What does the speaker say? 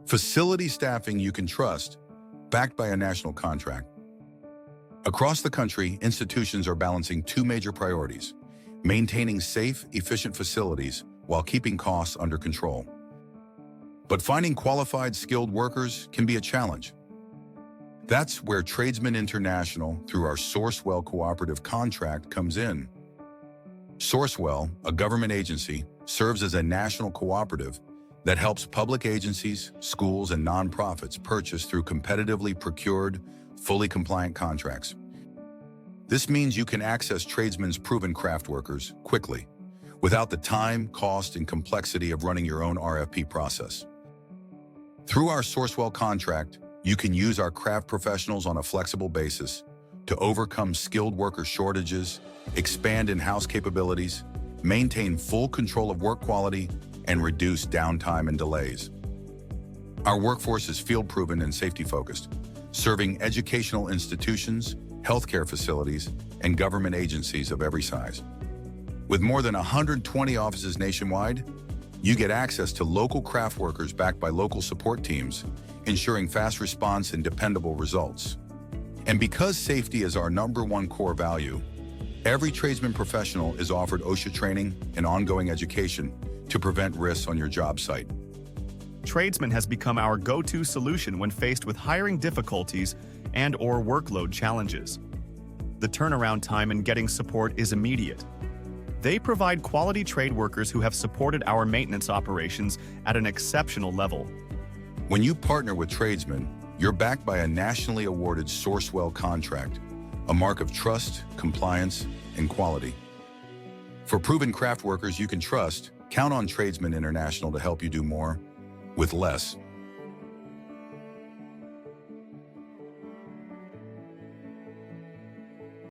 Facility staffing you can trust, backed by a national contract. Across the country, institutions are balancing two major priorities: maintaining safe, efficient facilities while keeping costs under control. But finding qualified, skilled workers can be a challenge. That's where Tradesmen International, through our Sourcewell cooperative contract, comes in. Sourcewell, a government agency, serves as a national cooperative that helps public agencies, schools, and nonprofits purchase through competitively procured, fully compliant contracts. This means you can access tradesmen's proven craft workers quickly, without the time, cost, and complexity of running your own RFP process. Through our Sourcewell contract, you can use our craft professionals on a flexible basis to overcome skilled worker shortages, expand in-house capabilities, maintain full control of work quality, and reduce downtime and delays. Our workforce is field-proven and safety-focused, serving educational institutions, healthcare facilities, and government agencies of every size. With more than 120 offices nationwide, you get access to local craft workers backed by local support teams, ensuring fast response and dependable results. And because safety is our #1 core value, every tradesman professional is offered OSHA training and ongoing education to prevent risks on your job site. Tradesmen has become our go-to solution when faced with hiring difficulties and/or workload challenges. The turnaround time in getting support is immediate. They provide quality trade workers who have supported our maintenance operations at an exceptional level. When you partner with Tradesmen, you're backed by a nationally awarded Sourcewell contract, a mark of trust, compliance, and quality. For proven craft workers you can trust, count on Tradesmen International to help you do more with less.